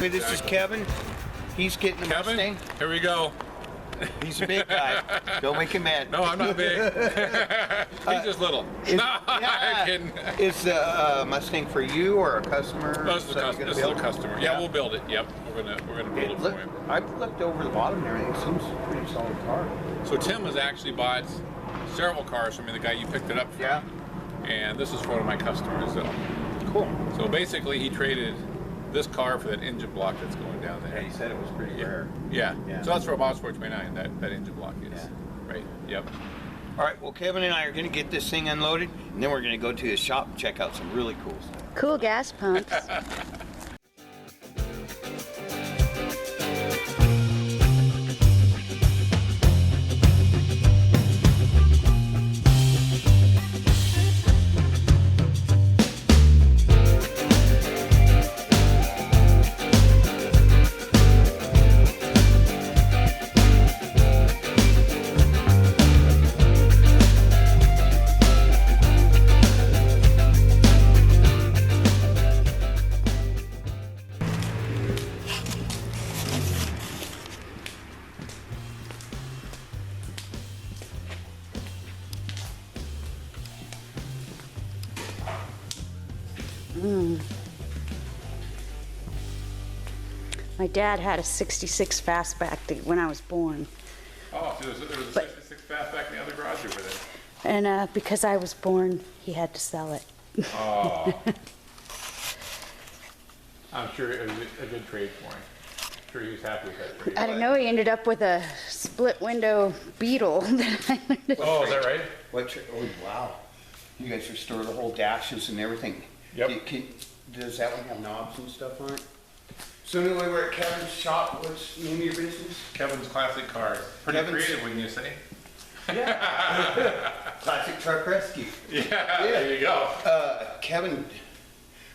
Okay, this is Kevin. He's getting the Mustang. Here we go. He's a big guy. Don't make him mad. No, I'm not big. He's just little. No, I'm kidding. Is the Mustang for you or a customer? No, this is a customer. Yeah, we'll build it. Yep, we're gonna build it for him. I've looked over the bottom and everything. It seems a pretty solid car. So Tim has actually bought several cars from me. The guy you picked it up from. Yeah. And this is for one of my customers. Cool. So basically, he traded this car for that engine block that's going down there. Yeah, he said it was pretty rare. Yeah. So that's for a Boss 429, that engine block is. Yeah. Right, yep. All right, well, Kevin and I are going to get this thing unloaded, and then we're going to go to his shop and check out some really cool stuff. Cool gas pumps. My dad had a 66 fastback when I was born. Oh, so there was a 66 fastback in the other garage over there. And because I was born, he had to sell it. Oh. I'm sure it was a good trade for him. I'm sure he was happy with that trade. I don't know, he ended up with a split window Beetle. Oh, is that right? Oh, wow. You guys restore the whole dashes and everything. Yep. Does that one have knobs and stuff on it? So anyway, we're at Kevin's shop. What's the name of your business? Kevin's Classic Cars. Pretty creative, wouldn't you say? Yeah. Classic Truck Rescue. Yeah, there you go. Kevin,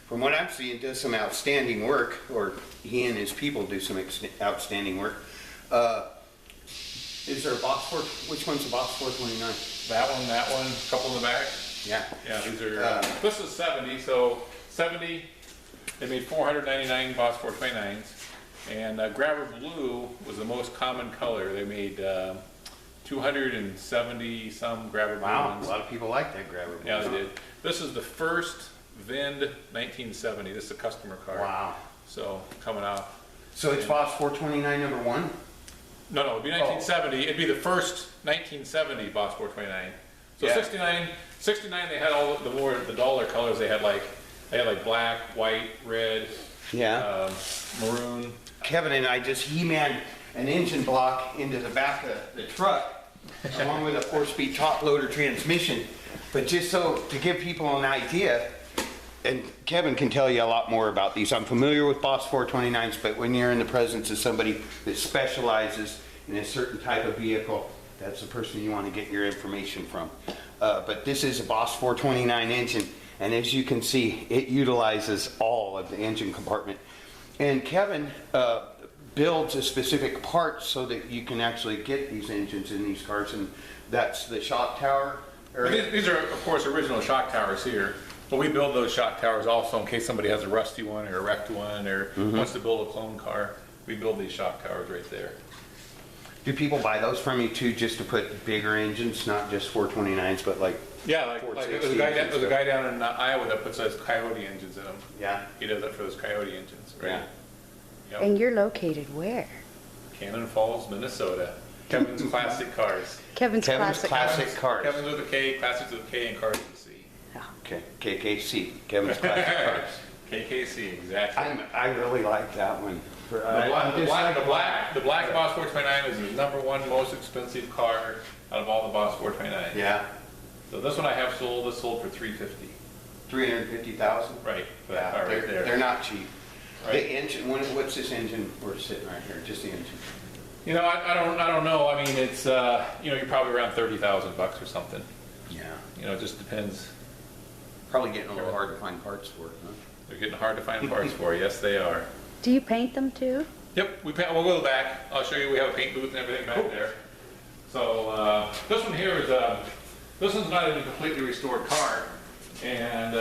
from what I'm seeing, does some outstanding work, or he and his people do some outstanding work. Is there a Boss 4? Which one's a Boss 429? That one, a couple in the back. Yeah. Yeah, these are, this is 70, so 70, they made 499 Boss 429s, and Grabber Blue was the most common color. They made 270 some Grabber Blue ones. A lot of people like that Grabber Blue. Yeah, they did. This is the first VIN 1970. This is a customer car. Wow. So, coming off. So it's Boss 429 number 1? No, it'd be 1970. It'd be the first 1970 Boss 429. So Yeah. 69 they had all the dollar colors. They had like black, white, red, maroon. Kevin and I just He-Man an engine block into the back of the truck, along with a 4-speed top loader transmission. But just so to give people an idea, and Kevin can tell you a lot more about these. I'm familiar with Boss 429s, but when you're in the presence of somebody that specializes in a certain type of vehicle, that's the person you want to get your information from. But this is a Boss 429 engine, and as you can see, it utilizes all of the engine compartment. And Kevin builds a specific part so that you can actually get these engines in these cars, and that's the shock tower area. These are, of course, original shock towers here, but we build those shock towers also in case somebody has a rusty one or a wrecked one or wants to build a clone car. We build these shock towers right there. Do people buy those from you too, just to put bigger engines, not just 429s, but like? Yeah, like there's a guy down in Iowa that puts those Coyote engines in them. Yeah. He does that for those Coyote engines, right? Yeah. Yep. And you're located where? Cannon Falls, Minnesota. Kevin's Classic Cars. Kevin's Classic Cars. Kevin's with a K, Classics with a K, and Cars with a C. Okay, KKC, Kevin's Classic Cars. KKC, exactly. I really like that one. The black Boss 429 is the #1 most expensive car out of all the Boss 429. Yeah. So this one I have sold. This sold for $350. 350,000. Right. For that car right there. They're not cheap. Right. The engine. What's this engine we're sitting right here? Just the engine. You know, I don't know. I mean, it's you know, you're probably around $30,000 or something. Yeah. You know, it just depends. Probably getting a little hard to find parts for it, huh? They're getting hard to find parts for. Yes, they are. Do you paint them too? Yep, we'll go to the back. I'll show you. We have a paint booth and everything back there. So this one here is this one's not a completely restored car. And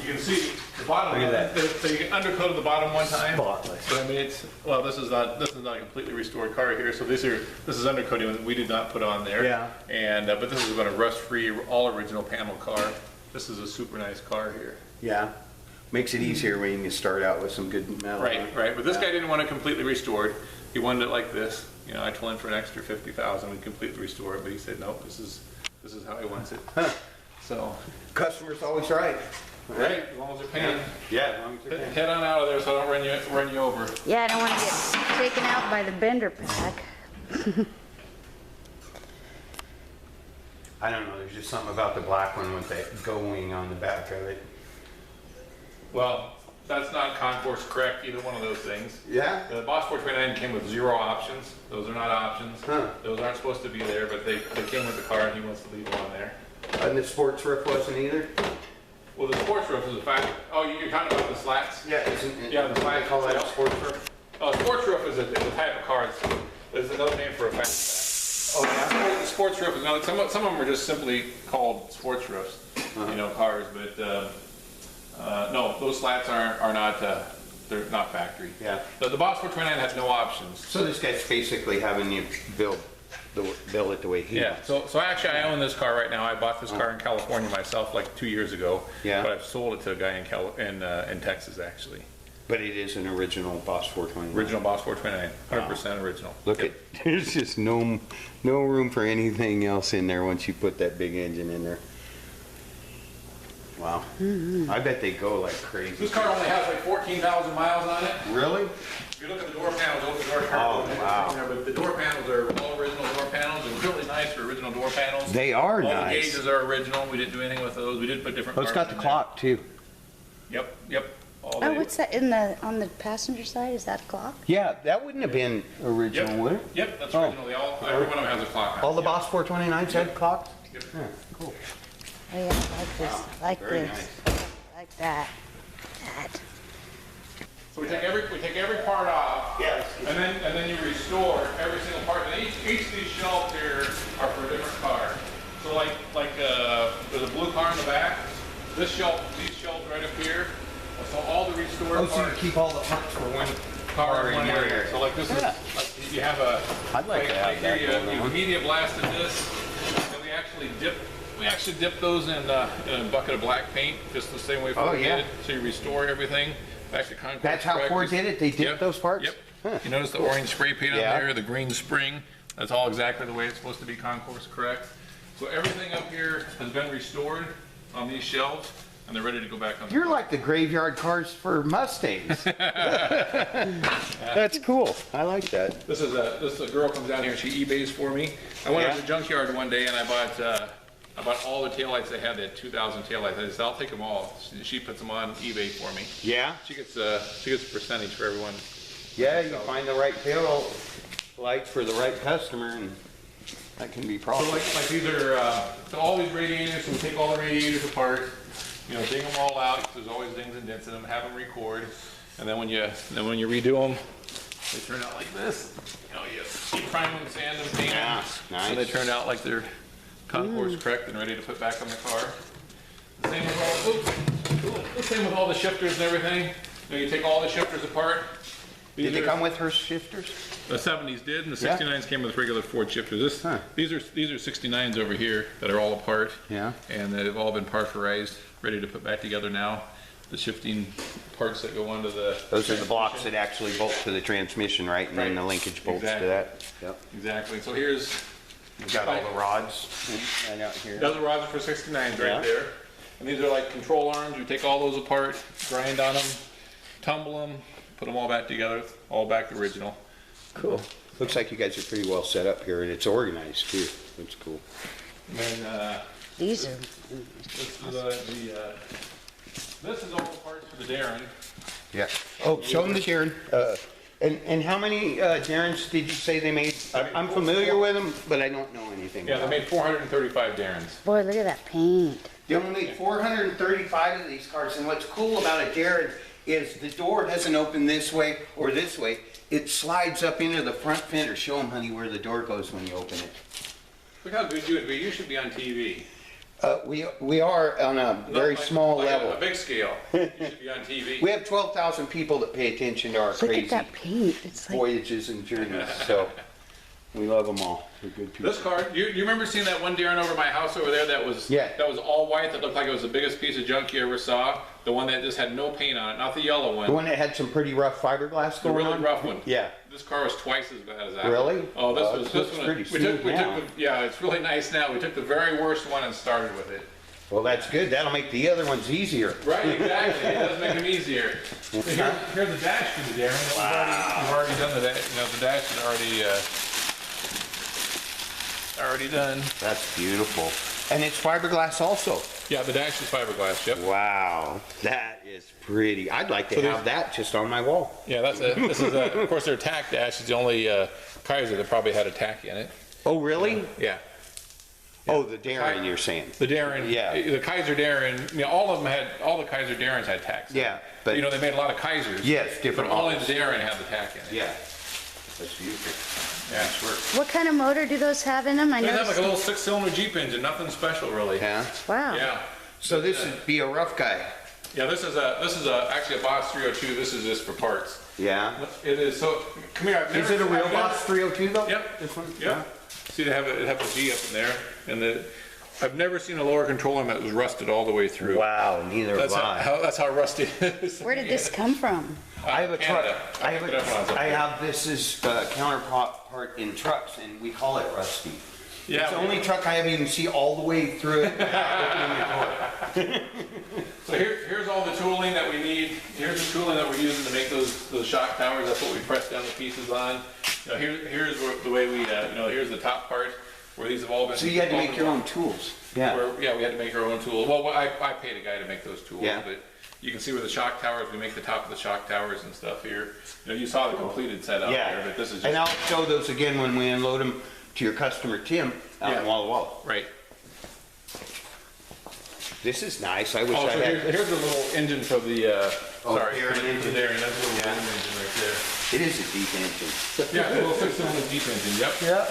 you can see the bottom. Look at that. So you can undercoat the bottom one time. Spotless. But I mean, it's well. This is not a completely restored car here. So this is undercoating that we did not put on there. Yeah. And but this is about a rust-free, all original panel car. This is a super nice car here. Yeah. Makes it easier when you can start out with some good metal. Right. But this guy didn't want it completely restored. He wanted it like this. You know, I told him for an extra $50,000 we'd completely restore it, but he said no. This is how he wants it. Huh. So. Customer's always right. Right, as long as they're paying. Yeah, as long as they're paying. Head on out of there so I don't run you over. Yeah, I don't want to get taken out by the bender pack. I don't know, there's just something about the black one with that going on the back of it. Well, that's not concourse correct, either one of those things. Yeah? The Boss 429 came with 0 options. Those are not options. Huh. Those aren't supposed to be there, but they came with the car and he wants to leave them on there. And the sports roof wasn't either? Well, the sports roof is a fact. Oh, you're talking about the slats? Yeah, isn't it? Yeah, the slats. They call that a sports roof? Sports roof is a type of car. There's another name for a fat. Oh, yeah? The sports roof is some of them are just simply called sports roofs, you know, cars. But no, those slats are not. They're not factory. Yeah. The Boss 429 has no options. So this guy's basically having you build it the way he Yeah. wants. So actually, I own this car right now. I bought this car in California myself like 2 years ago. Yeah. But I've sold it to a guy in Texas actually. But it is an original Boss 429. Original Boss 429, 100% original. Look Yep. at, there's just no room for anything else in there once you put that big engine in there. Wow. I bet they go like crazy. This car only has like 14,000 miles on it. Really? If you look at the door panels, open door Oh, panels, wow. but the door panels are all original door panels. They're really nice for original door panels. They are all nice. All the gauges are original. We didn't do anything with those. We did put different Oh, it's parts got the in there. clock too. Yep. All Oh, the- what's that on the passenger side? Is that a clock? Yeah, that wouldn't have been original, would it? Yep, that's Oh. original. Every one of them has a clock on it. All the Yep. Boss 429s had clocks? Yep. Yeah, cool. Oh yeah, I like this. I like very this. Like that. That. So we take every part off. Yes. And then you restore every single part. And each of these shelves here are for a different car. So like there's a blue car in the back. These shelves right up here. So all the restored Oh, so you parts keep all the parts for one car in in one one area. area. So like this Yeah. is like you have a. I'd like to have here that going you on. media blasted this, and we actually dip those in a bucket of black paint, just the same way Ford yeah. did it. So you restore everything back to concourse. That's how Ford did it? They dipped Yep. those parts? Yep. Huh. You notice the orange spray paint Yeah. on there, the green spring. That's all exactly the way it's supposed to be concourse correct. So everything up here has been restored on these shelves, and they're ready to go back on. You're like the graveyard cars for Mustangs. That's cool. I like that. This is a girl comes down here. She eBays for me. I went Yeah. to the junkyard one day and I bought all the taillights they had. They had 2,000 taillights. I said, I'll take them all. She puts them on eBay for me. Yeah? She gets a percentage for everyone. Yeah, you find the right tail lights for the right customer, and that can be So profitable. like these are so all these radiators. So we take all the radiators apart. You know, ding them all out. 'Cause there's always dings and dents in them. Have them record, and then when you redo them, they turn out like this. You know, you prime them, sand them, paint them. Yeah, nice. So they turn out like they're concourse correct and ready to put back on the car. The same with all the shifters and everything. You know, you take all the shifters apart. Did they come with her shifters? The 70s did, and the Yeah. 69s came with regular Ford shifters. Huh. These are 69s over here that are all apart. Yeah. And they've all been parcerized, ready to put back together now. The shifting parts that go onto the. Those are the blocks that actually bolt to the transmission, right? And then Right. the linkage bolts Exactly. to that. Yep. Exactly. So here's You got all the rods right out here. those are rods for 69s Yeah. right there. And these are like control arms. We take all those apart, grind on them, tumble them, put them all back together, all back original. Cool. Looks like you guys are pretty well set up here, and it's organized too. That's cool. And then These are. this is all the parts for the Darren. Yeah. Oh, show them the Darren. And how many Darrens did you say they made? I'm familiar with them, but I don't know anything Yeah, they about made 435 Darrens. Boy, look at that paint. They only made 435 of these cars, and what's cool about a Darren is the door doesn't open this way or this way. It slides up into the front fender. Show them, honey, where the door goes when you open it. Look how good you would be. You should be on TV. We are on a very small level. A big scale. You should be on TV. We have 12,000 people that pay attention to our Look at crazy that paint. It's like, voyages and journeys, so we love them all. They're good people. This car, you remember seeing that one Darren over my house over there that was all white, that looked like it was the biggest piece of junk you ever saw? The one that just had no paint on it, not the yellow one. The one that had some pretty rough fiberglass The going really on? rough one. Yeah. This car was twice as bad as that. Really? Oh, this It was looks one. pretty smooth now. Yeah, it's really nice now. We took the very worst one and started with it. Well, that's good. That'll make the other ones easier. Right, exactly. It does make them easier. So here's the dash for the Darren. We've already done the dash. The dash is already done. That's beautiful. And it's fiberglass also. Yeah, the dash is fiberglass. Yep. Wow, that is pretty. I'd like to have that just on my wall. Yeah, this is of course their tack dash is the only Kaiser that probably had a tack in it. Oh, really? Yeah. Oh, the Darren you're saying. The Darren, Yeah. The Kaiser Darren, all the Kaiser Darrens had tacks. Yeah, but they made a lot of Kaisers. Yes, different But only models. the Darren had the tack in it. Yeah, that's beautiful. Yeah. Nice work. what kind of motor do those have in them? I They have noticed. like a little 6-cylinder Jeep engine, nothing special really. Yeah. Wow. Yeah. So this would be a rough guy. Yeah, this is actually a Boss 302. This is just for parts. Yeah. It is. So come here. Is it a real Boss 302 though? Yep. This one? Yep. See, they have a G up in there, and I've never seen a lower control arm that was rusted all the way through. Wow, neither have I. That's how rusty it is. Where did this come from? I have a truck. Canada. I have this is counterpart in trucks, and we call it rusty. Yeah. It's the only truck I haven't even see all the way through it without opening the door. So here's all the tooling that we need. Here's the tooling that we're using to make those shock towers. That's what we press down the pieces on. Here's the way we here's the top part where these have all been. So you had to make your own tools. Yeah. Yeah, we had to make our own tools. Well, I paid a guy to make those tools, Yeah. but you can see where the shock towers, we make the top of the shock towers and stuff here. You saw the completed set out there, but this is just. And I'll show those again when we unload them to your customer, Tim, out in Walla Walla. Right. This is nice. I wish Oh, I so had. here's the little engine for the, Darren engine. Darren, that's a little engine right there. It is a deep engine. Yeah, a little 6-cylinder Jeep engine, yep. Yeah.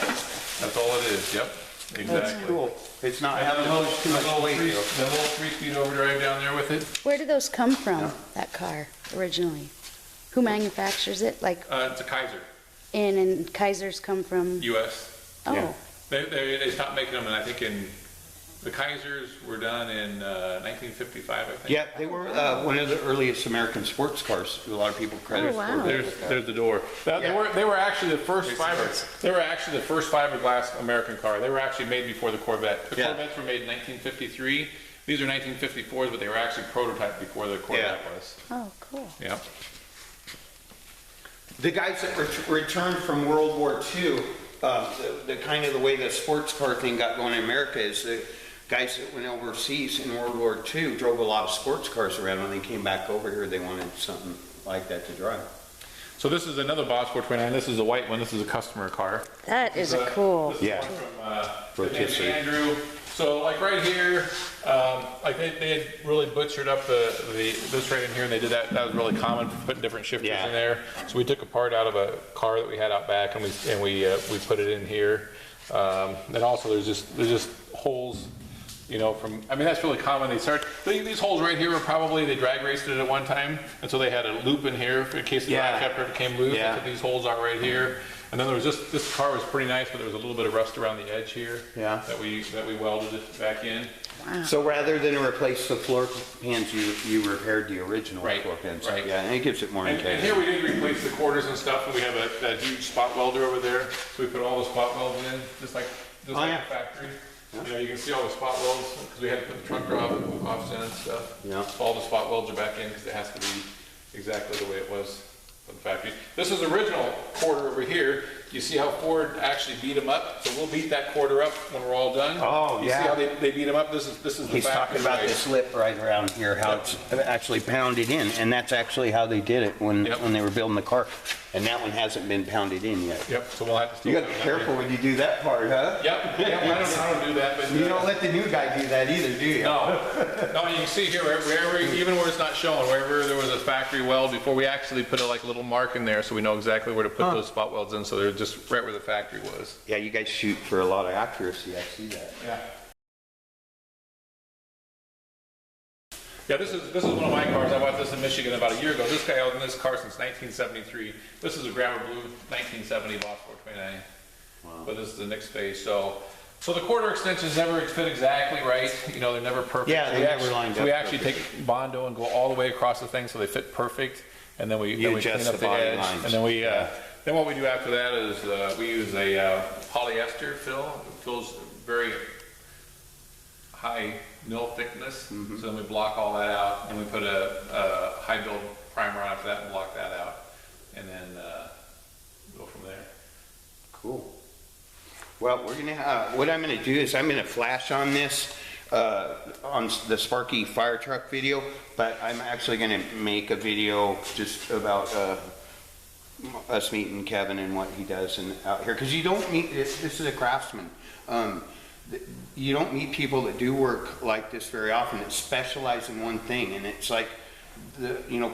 That's all it is, yep. Exactly. That's cool. It's not having too much weight. The little 3-speed overdrive down there with it. Where do those come from, that car, originally? Who manufactures it? Like, It's a Kaiser, and Kaisers come from, US. oh, Yeah. They stopped making them, and I think the Kaisers were done in 1955, I think. Yeah, they were one of the earliest American sports cars. A lot of people credit Oh, wow. for There's the door. They were actually the first fiberglass American car. They were actually made before the Corvette. The Corvettes were made in 1953. These are 1954s, but they were actually prototyped before the Corvette was. oh, cool. Yeah. The guys that returned from World War II, the kind of the way the sports car thing got going in America is the guys that went overseas in World War II drove a lot of sports cars around. When they came back over here, they wanted something like that to drive. So this is another Boss 429. This is a white one. This is a customer car. That is a cool. This is Yeah. one from Rotisserie. Andrew. So like right here, like they had really butchered up this right in here, and they did that. That was really common for putting different shifters in there. So we took a part out of a car that we had out back, and we put it in here. And also there's just holes. That's really common. These holes right here were probably, they drag raced it at one time, and so they had a loop in here in case the drive shaft ever came loose. That's what these holes are right here. And then there was this car was pretty nice, but there was a little bit of rust around the edge here. Yeah. That we welded it back in. Wow. So rather than replace the floor pans, you repaired the original floor pans. Right. Yeah, and it gives it more And integrity. here we did replace the quarters and stuff, and we have that huge spot welder over there. So we put all the spot welds in, just like the factory. You can see all the spot welds, because we had to put the truck offs in and stuff. Yeah. So all the spot welds are back in, because it has to be exactly the way it was from the factory. This is the original quarter over here. You see how Ford actually beat them up? So we'll beat that quarter up when we're all done. Oh, you yeah. see how they beat them up? This is the He's factory talking about way. this lip right around here, how it's actually pounded in, and that's actually how they did it when they were building the car. And that one hasn't been pounded in yet. Yep, so we'll have to still You gotta be careful when you do that part, huh? Yep, I don't do that, but You don't let the new guy do that either, do you? no, you can see here, wherever, even where it's not shown, wherever there was a factory weld before, we actually put a little mark in there so we know exactly where to put those spot welds in, so they're just right where the factory was. Yeah, you guys shoot for a lot of accuracy, I see that. Yeah. Yeah, this is one of my cars. I bought this in Michigan about a year ago. This guy owned this car since 1973. This is a Grabber Blue 1970 Boss 429. Wow. But this is the Nick Space. So the quarter extensions never fit exactly right. You know, they're never perfect. Yeah, they never lined up. We actually take Bondo and go all the way across the thing so they fit perfect, and then we clean up the edge, lines. and then we then what we do after that is we use a polyester fill. It fills very high mil thickness, so then we block all that out, and we put a high build primer on after that and block that out, and then go from there. Cool. Well, we're gonna what I'm gonna do is I'm gonna flash on this on the Sparky fire truck video, but I'm actually gonna make a video just about us meeting Kevin and what he does and out here, because you don't meet this is a craftsman. You don't meet people that do work like this very often that specialize in one thing, and it's like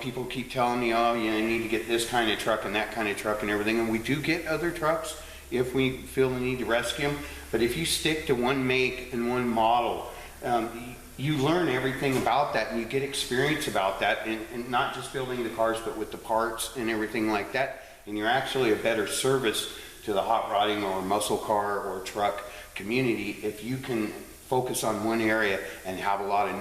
people keep telling me, oh, you need to get this kind of truck and that kind of truck and everything, and we do get other trucks if we feel the need to rescue them, but if you stick to one make and one model, you learn everything about that, and you get experience about that, and not just building the cars, but with the parts and everything like that, and you're actually a better service to the hot rodding or muscle car or truck community if you can focus on one area and have a lot of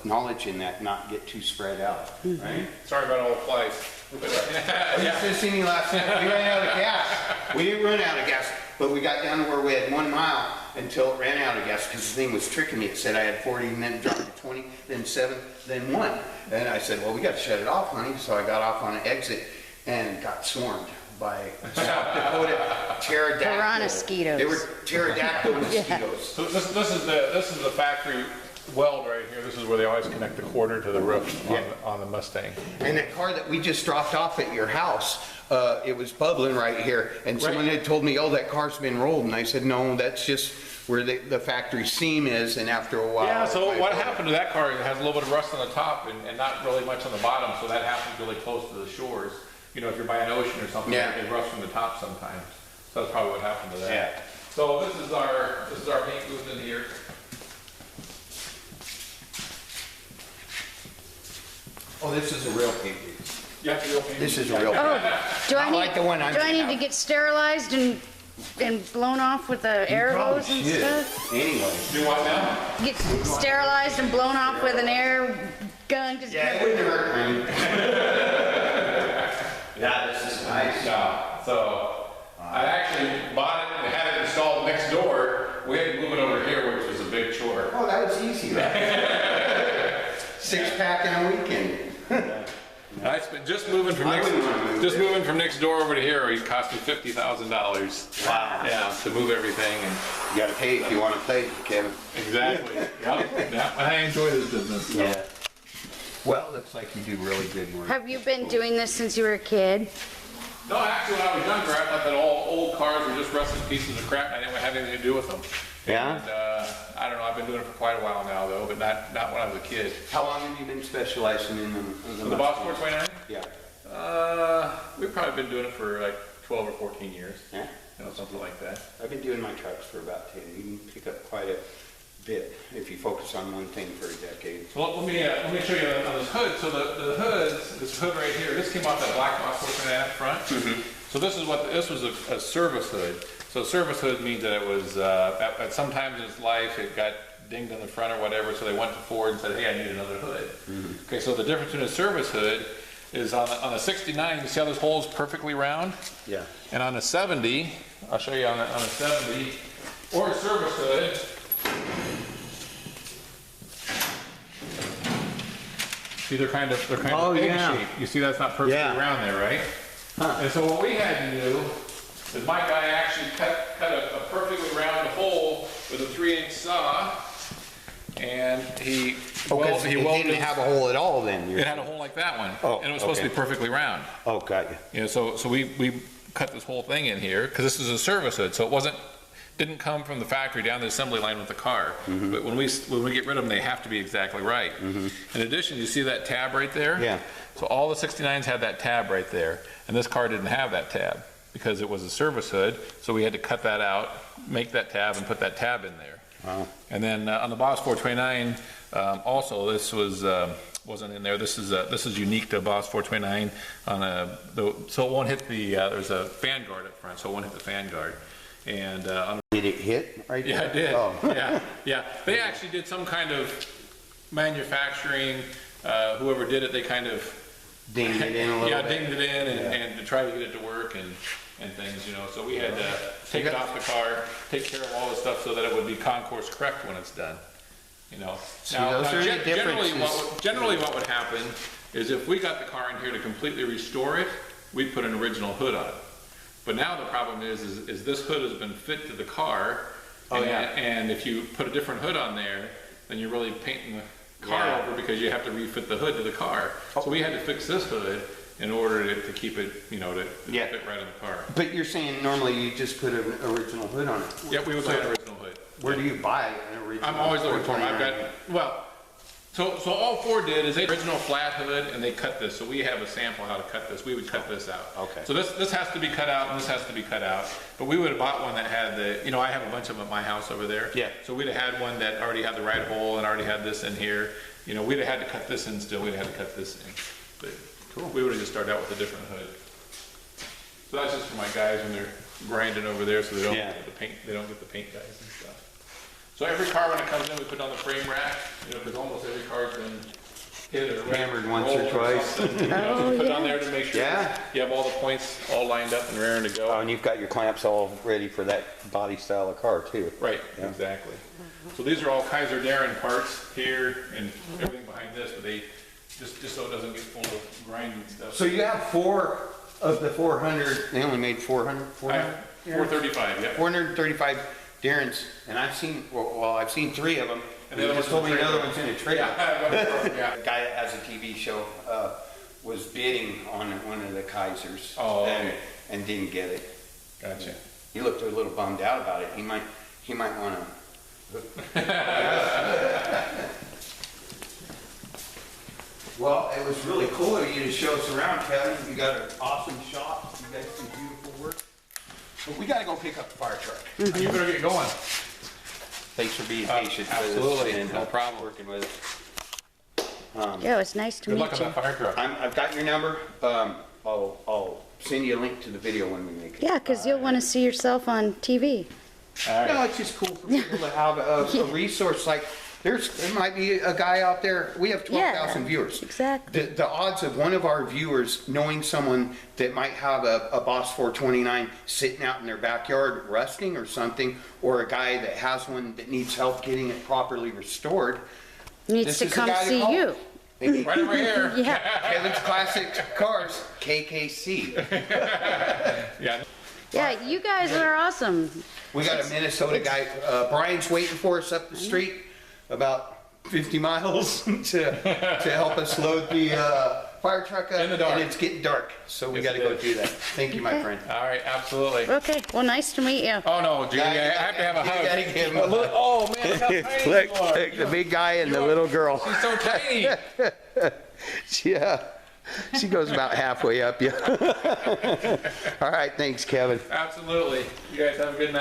knowledge in that, not get too spread out, right? Sorry about all the flies. I just didn't see me last night. We ran out of gas. We didn't run out of gas, but we got down to where we had 1 mile until it ran out of gas, because the thing was tricking me. It said I had 40 and then it dropped to 20, then 7, then 1. And I said, well, we got to shut it off, honey. So I got off on an exit and got swarmed by South Dakota pterodactyls. They were pterodactyl mosquitoes. So this is the factory weld right here. This is where they always connect the quarter to the roof on the Mustang. And that car that we just dropped off at your house, it was bubbling right here, and someone had told me, oh, that car's been rolled, and I said, no, that's just where the factory seam is, and after a while... Yeah, so what happened to that car, it has a little bit of rust on the top and not really much on the bottom, so that happens really close to the shores. You know, if you're by an ocean or something, it rusts from the top sometimes. So that's probably what happened to that. Yeah. So this is our paint booth in here. Oh, this is a real paint booth. Yeah, real paint. This is a real paint. Oh, do I need to get sterilized and blown off with the air hose and stuff? Anyway. Do what now? Get sterilized and blown off with an air gun? Yeah, it wouldn't hurt, man. Yeah, this is nice. Yeah, so I actually bought it and had it installed next door. We had to move it over here, which was a big chore. Oh, that was easy, right? 6-pack in a weekend. I spent just moving from next door over to here. It cost me $50,000. Wow. Yeah, to move everything. And you got to pay if you want to play, Kevin. Exactly. Yeah. I enjoy this business. So. Yeah. Well, looks like you do really good work. Have you been doing this since you were a kid? No, actually, when I was younger, I thought that all old cars were just rusted pieces of crap, and I didn't have anything to do with them. Yeah? And, I don't know, I've been doing it for quite a while now, though, but not when I was a kid. How long have you been specializing in the Boss 429? Yeah. We've probably been doing it for like 12 or 14 years. Yeah? You know, something like that. I've been doing my trucks for about 10. You can pick up quite a bit if you focus on one thing for a decade. Well, let me show you on this hood. So the hood, this hood right here, this came off that black Boss 429 up front. So this was a service hood. So service hood means that it was, at some times in its life, it got dinged in the front or whatever, so they went to Ford and said, hey, I need another hood. Okay, so the difference in a service hood is on a 69, you see how this hole is perfectly round? Yeah. And on a 70, I'll show you on a 70, or a service hood, see they're kind of egg shaped. You see that's not perfectly round there, right? And so what we had to do is my guy actually cut a perfectly round hole with a 3-inch saw, and he welded. He didn't have a hole at all then. It had a hole like that one, and it was supposed to be perfectly round. Oh, got you. You know, so we cut this whole thing in here because this is a service hood, so it didn't come from the factory down the assembly line with the car. But when we get rid of them, they have to be exactly right. In addition, you see that tab right there? Yeah. So all the 69s had that tab right there, and this car didn't have that tab because it was a service hood, so we had to cut that out, make that tab, and put that tab in there. Wow. And then on the Boss 429, also this was wasn't in there. This is unique to Boss 429 so it won't hit the, there's a fan guard up front, so it won't hit the fan guard. And Did it hit right yeah, there? it did. Oh. Yeah. They actually did some kind of manufacturing, whoever did it, they kind of Dinged it in a little yeah, bit. dinged it in and to try to get it to work and things, you know. So we had to take it off the car, take care of all the stuff so that it would be concourse correct when it's done, you know. See, those are the differences. Generally what would happen is if we got the car in here to completely restore it, we'd put an original hood on it. But now the problem is this hood has been fit to the car, and if you put a different hood on there, then you're really painting the car over because you have to refit the hood to the car. So we had to fix this hood in order to keep it, you know, to fit right in the car. But you're saying normally you just put an original hood on it? Yeah, we would put an original hood. Where do you buy an original? I'm always looking for them. I've got, 429? well, so all Ford did is they original flat hood and they cut this. So we have a sample how to cut this. We would cut this out. Okay. So this has to be cut out and this has to be cut out. But we would have bought one that had the, you know, I have a bunch of them at my house over there. Yeah. So we'd have had one that already had the right hole and already had this in here. You know, we'd have had to cut this in still. We'd have had to cut this in. But cool. We would have just started out with a different hood. So that's just for my guys when they're grinding over there so they don't get the paint, they don't get the paint guys and stuff. So every car when it comes in, we put on the frame rack, you know, because almost every car's been hit or Hammered once or twice. something, you know, so we put it on there to make sure Yeah. you have all the points all lined up and raring to go. Oh, and you've got your clamps all ready for that body style of car too. Right, exactly. So these are all Kaiser Darren parts here and everything behind this, but they, just so it doesn't get full of grinding stuff. So you have 4 of the 400, they only made 400? 435, yeah. 435 Darrens, and I've seen, well, I've seen 3 of them. And the other just one's told in me a the other trailer. one's in a trailer. Yeah. The guy that has a TV show was bidding on one of the Kaisers and didn't get it. Gotcha. He looked a little bummed out about it. He might want to. Well, it was really cool of you to show us around, Kevin. You got an awesome shop. You guys do beautiful work. But we got to go pick up the fire truck. You better get going. Thanks for being patient with us. Absolutely, and no problem. working with us. Yeah, it was nice to Good meet luck on you. that fire truck. I've got your number. I'll send you a link to the video when we make it. Yeah, because you'll want to see yourself on TV. All right. No, it's just cool for people to have a resource like there might be a guy out there. We have 12,000 viewers. Exactly. The odds of one of our viewers knowing someone that might have a Boss 429 sitting out in their backyard rusting or something, or a guy that has one that needs help getting it properly restored, Needs this to is the come guy to see call. you. Maybe Right over here. Yeah. Kevin's Classic Cars, KKC. Yeah. Yeah, you guys are awesome. We got a Minnesota guy, Brian's waiting for us up the street, about 50 miles to help us load the fire truck up. In the dark. And it's getting dark, so we Yes, got to it go is. do that. Thank you, my Okay. friend. All right, absolutely. Okay, well, nice to meet you. Oh no, Judy, I have to have a You hug. gotta give him a hug. Oh man, look how tiny you are. the big guy and the little girl. She's so tiny. Yeah, she goes about halfway up, yeah. All right, thanks, Kevin. Absolutely. You guys have a good night.